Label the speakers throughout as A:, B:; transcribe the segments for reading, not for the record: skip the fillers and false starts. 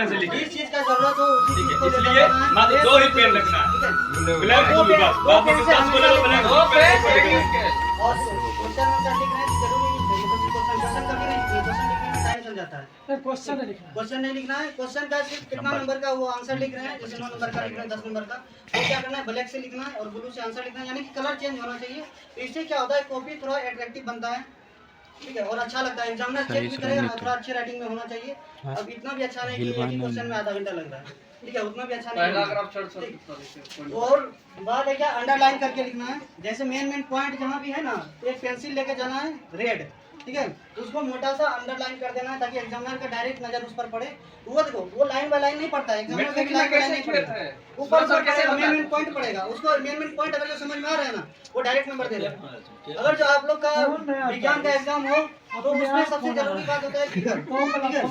A: ढंग से लिखिए।
B: जिस चीज का जरूरत हो उसी चीज को
A: इसलिए
B: लेकर आना है।
A: मात्र 2 ही पेन रखना है, ब्लैक
B: वो
A: ब्लू, बस
B: वो
A: बाकी
B: पेन से
A: 10 को ले लो ब्लैक,
B: हमेशा
A: वो पेन से
B: और क्वेश्चन आंसर लिखना है जरूरी नहीं है, क्वेश्चन कभी नहीं, क्वेश्चन लिखने में टाइम चल जाता है।
C: क्वेश्चन नहीं लिखना,
B: क्वेश्चन नहीं लिखना है, क्वेश्चन का सिर्फ कितना नंबर का वो आंसर लिख रहे हैं, जैसे 9 नंबर का लिख रहे हैं, 10 नंबर का, वो क्या करना है, ब्लैक से लिखना है और ब्लू से आंसर लिखना है, यानी कि कलर चेंज होना चाहिए। तो इससे क्या होता है, कॉपी थोड़ा अट्रैक्टिव बनता है, ठीक है, और अच्छा लगता है, एग्जामिनर चेक भी करेगा, थोड़ा अच्छी राइटिंग में होना चाहिए। अब इतना भी अच्छा नहीं कि एक ही क्वेश्चन में आधा घंटा लग रहा है, ठीक है, उतना भी अच्छा नहीं। और बात है क्या, अंडरलाइन करके लिखना है, जैसे मेन पॉइंट जहाँ भी है ना, तो एक पेंसिल लेके जाना है रेड, ठीक है, तो उसको मोटा सा अंडरलाइन कर देना है ताकि एग्जामिनर का डायरेक्ट नजर उस पर पड़े। वो देखो, वो लाइन बाय लाइन नहीं पड़ता है, एग्जामिनर का लाइन बाय लाइन नहीं पड़ेगा, ऊपर से पड़ेगा, मेन पॉइंट पड़ेगा, उसको मेन पॉइंट अगर जो समझ में आ रहा है ना, वो डायरेक्ट नंबर दे देगा। अगर जो आप लोग का विज्ञान का एग्जाम हो तो उसमें सबसे जरूरी बात होता है फिगर, ठीक है,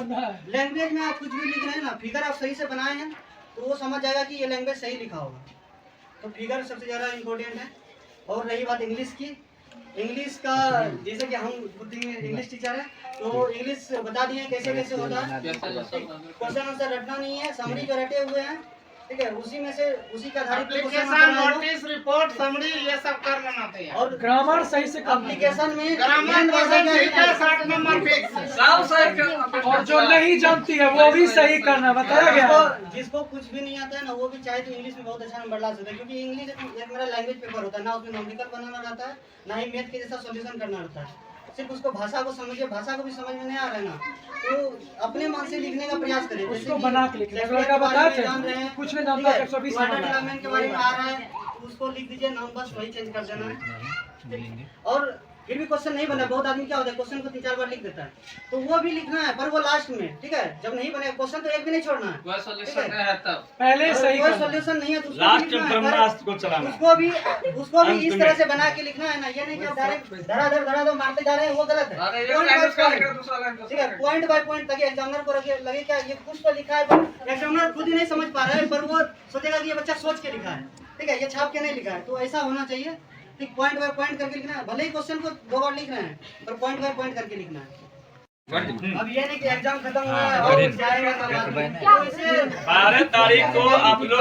B: लैंग्वेज में आप कुछ भी लिख रहे हैं ना, फिगर आप सही से बनाए हैं तो वो समझ जाएगा कि ये लैंग्वेज सही लिखा होगा, तो फिगर सबसे ज़्यादा इम्पोर्टेंट है। और रही बात इंग्लिश की, इंग्लिश का जैसे कि हम खुद ही इंग्लिश टीचर है तो इंग्लिश बता दिए कैसे कैसे होता है, क्वेश्चन आंसर रटना नहीं है, समरी जो रटे हुए हैं, ठीक है, उसी में से उसी का आधारित
D: एप्लीकेशन, नोटिस, रिपोर्ट, समरी ये सब कर लेना चाहिए।
B: और
C: ग्रामर सही से करना,
B: एप्लीकेशन में
D: ग्रामर क्वेश्चन 60 नंबर फिक्स,
A: सब सही करना।
C: और जो नहीं जानती है वो भी सही करना, बताया गया।
B: जिसको कुछ भी नहीं आता है ना, वो भी चाहे तो इंग्लिश में बहुत अच्छा नंबर ला सकता है, क्योंकि इंग्लिश एक मेरा लैंग्वेज पेपर होता है ना, उसमें नॉमेरिकल बनाना रहता है, ना ही मैथ के जैसा सॉल्यूशन करना रहता है, सिर्फ उसको भाषा को समझिए, भाषा को भी समझ में नहीं आ रहा है ना, तो अपने मन से लिखने का प्रयास करें,
C: उसको बना के लिखना, लड़का बताया थे कुछ नहीं जानता, 120
B: वाटर डेवलपमेंट के बारे में आ रहा है, उसको लिख दीजिए, नाम बस वही चेंज कर देना है। और फिर भी क्वेश्चन नहीं बना, बहुत आदमी क्या होता है क्वेश्चन को 3-4 बार लिख देता है, तो वो भी लिखना है, पर वो लास्ट में, ठीक है, जब नहीं बने क्वेश्चन तो एक भी नहीं छोड़ना है,
D: कोई सॉल्यूशन नहीं है तब
C: पहले सही
B: कोई
C: करना।
B: सॉल्यूशन नहीं है तो उसको
A: लास्ट
B: भी लिखना है,
A: ब्रह्मास्त्र को चलाना,
B: उसको भी इस तरह से बना के लिखना है ना, ये नहीं कि आप डायरेक्ट धड़ाधड़ मारते जा रहे हैं, वो गलत है। ठीक है, पॉइंट बाय पॉइंट, ताकि एग्जामिनर को लगे क्या ये कुछ तो लिखा है, पर एग्जामिनर खुद ही नहीं समझ पा रहा है, पर वो सोचेगा कि ये बच्चा सोच के लिखा है, ठीक है, ये छाप के नहीं लिखा है, तो ऐसा होना चाहिए, ठीक, पॉइंट बाय पॉइंट करके लिखना है, भले ही क्वेश्चन को 2 बार लिख रहे हैं, पर पॉइंट बाय पॉइंट करके लिखना है। अब ये नहीं कि एग्जाम खत्म हुआ है और जाएगा तो इसे
A: 12 तारीख को आप लोग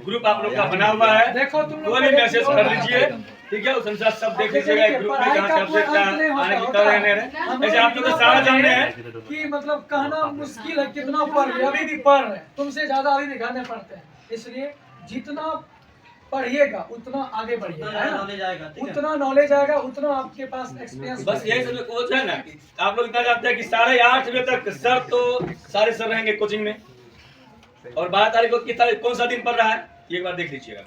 A: ग्रुप आप लोग का बना हुआ है,
C: देखो तुम लोग
A: कोई भी मैसेज कर लीजिए, ठीक है, उस अनुसार सब देख लीजिएगा ग्रुप में कहाँ कब से क्या आने की तरह रहने, ऐसे आप लोग तो सारा जान रहे हैं
C: कि मतलब कहना मुश्किल है कितना पढ़ रहे, अभी भी पढ़ रहे हैं, तुमसे ज्यादा अभी दिखाने पड़ते हैं, इसलिए जितना पढ़िएगा उतना आगे बढ़िएगा, है ना,
B: नॉलेज आएगा, ठीक है,
C: उतना नॉलेज आएगा, उतना आपके पास एक्सपीरियंस।
A: बस यही सब कोच है ना, आप लोग इतना जानते हैं कि 8:30 बजे तक सर तो सारे सर रहेंगे कोचिंग में, और 12 तारीख को किस तारीख कौन सा दिन पड़ रहा है ये एक बार देख लीजिएगा।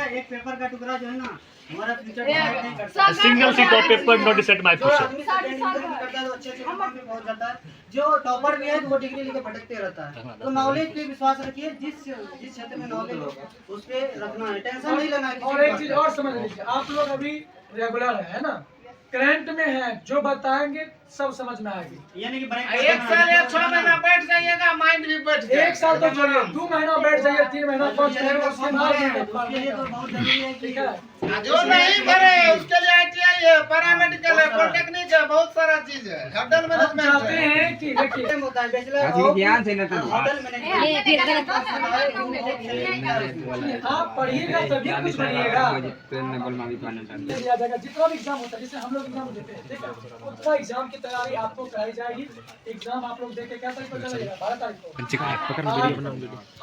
B: एक पेपर का टुकड़ा जो है ना, हमारा future
E: single sheet of paper not set my future.
B: अच्छे मुकाम पे पहुंच जाता है, जो टॉपर भी है तो वो डिग्री लेके भटकते रहता है, तो नॉलेज पे विश्वास रखिए, जिस क्षेत्र में नॉलेज हो उस पे रखना है, टेंशन नहीं लेना है।
C: और एक चीज और समझ लीजिए, आप लोग अभी रेगुलर है ना, करंट में है, जो बताएंगे सब समझ में आएगी,
B: यानी कि
D: 1 साल या 6 महीना बैठ जाइएगा, माइंड भी बैठ जाएगा।
C: 1 साल तो छोड़िए, 2 महीना बैठ जाइए, 3 महीना 5 महीना, उसके बाद
B: उसके लिए तो बहुत जरूरी है
C: ठीक
B: कि
C: है।
D: जो नहीं करे उसके लिए ITI है, पैरामेडिकल है, पॉलिटेक्निक है, बहुत सारा चीज है, होटल
C: हम
D: मैनेजमेंट
C: चाहते
D: है।
C: हैं कि देखिए
B: होता है बैचलर होटल मैनेजमेंट,
C: आप पढ़िएगा तभी कुछ बनिएगा, लिया जाएगा जितना भी एग्जाम होता है, जैसे हम लोग एग्जाम देते हैं, ठीक है, उतना एग्जाम की तैयारी आपको कराई जाएगी। एग्जाम आप लोग देके क्या तारीख को चलेगा, 12 तारीख को,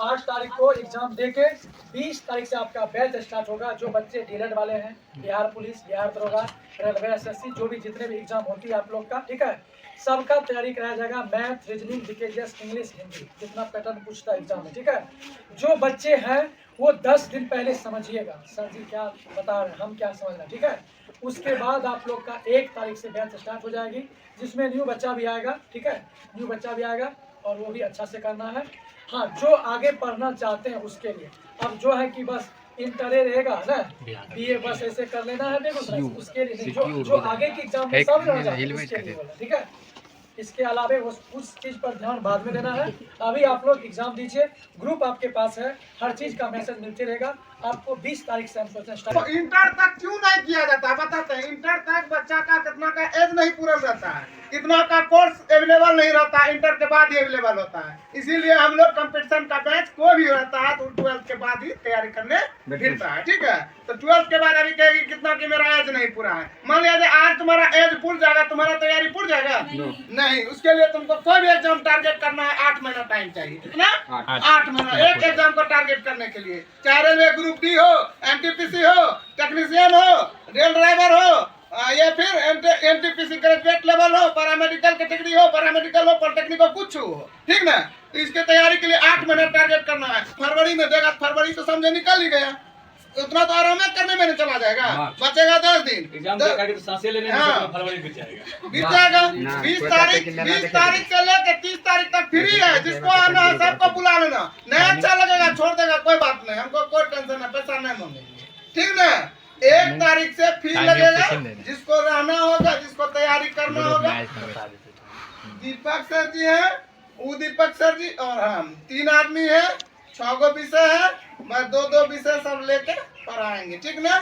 C: 8 तारीख को एग्जाम देके 20 तारीख से आपका बैच स्टार्ट होगा। जो बच्चे डीएलएड वाले हैं, बिहार पुलिस, बिहार दरोगा, रेलवे, SSC, जो भी जितने भी एग्जाम होती है आप लोग का, ठीक है, सबका तैयारी कराया जाएगा, math, reasoning, GKGS, English, Hindi, जितना पैटर्न पूछता है एग्जाम में, ठीक है। जो बच्चे हैं वो 10 दिन पहले समझिएगा, सर जी क्या बता रहे हैं, हम क्या समझ रहे हैं, ठीक है। उसके बाद आप लोग का 1 तारीख से बैच स्टार्ट हो जाएगी, जिसमें न्यू बच्चा भी आएगा, ठीक है, न्यू बच्चा भी आएगा, और वो भी अच्छा से करना है। हाँ, जो आगे पढ़ना चाहते हैं उसके लिए, अब जो है कि बस इंटरे रहेगा ना, BA बस ऐसे कर लेना है, देखो उसके लिए नहीं, जो आगे की एग्जाम में सब रह जाए उसके लिए बोला, ठीक है। इसके अलावा उस चीज पर ध्यान बाद में देना है। अभी आप लोग एग्जाम दीजिए, ग्रुप आपके पास है, हर चीज का मैसेज मिलते रहेगा आपको। 20 तारीख से हम
D: तो
C: स्टार्ट।
D: इंटर तक क्यों नहीं किया जाता बताते हैं। इंटर तक बच्चा का कितना का एज नहीं पूरा रहता है, इतना का कोर्स अवेलेबल नहीं रहता, इंटर के बाद ही अवेलेबल होता है। इसीलिए हम लोग कंपटीशन का बैच कोई भी रहता है तो 12th के बाद ही तैयारी करने फिरता है। ठीक है, तो 12th के बाद अभी कहेगी कितना कि मेरा एज नहीं पूरा है, मान लिया आज तुम्हारा एज पूरा जाएगा, तुम्हारा तैयारी पूरा जाएगा नहीं। उसके लिए तुमको कोई भी एग्जाम टारगेट करना है, 8 महीना टाइम चाहिए। कितना? 8 महीना एक एग्जाम को टारगेट करने के लिए, चाहे रेलवे ग्रुप डी हो, एनटीपीसी हो, टेक्नीशियन हो, रेल ड्राइवर हो, या फिर एनटीपीसी ग्रेजुएट लेवल हो, पैरामेडिकल कैटेगरी हो, पैरामेडिकल हो, पॉलिटेक्निक हो, कुछ हो। ठीक ना, तो इसके तैयारी के लिए 8 महीना टारगेट करना है। फरवरी में देगा, फरवरी तो समझे निकल ही गया, उतना तो आराम करने में नहीं चला जाएगा, बचेगा 10 दिन।
A: एग्जाम दे के तो सांसें लेने में फरवरी बीत जाएगा।
D: 20 तारीख से लेकर 30 तारीख तक फ्री है। जिसको आना है सबको बुला लेना, नहीं अच्छा लगेगा छोड़ देगा, कोई बात नहीं, हमको कोई टेंशन है, पैसा नहीं मांगेंगे। ठीक ना, 1 तारीख से फी लगेगा, जिसको रहना होगा, जिसको तैयारी करना होगा। दीपक सर जी है, वो दीपक सर जी और हम 3 आदमी है, 6 गो विषय है, मैं 2 विषय सब लेके पढ़ाएंगे। ठीक ना।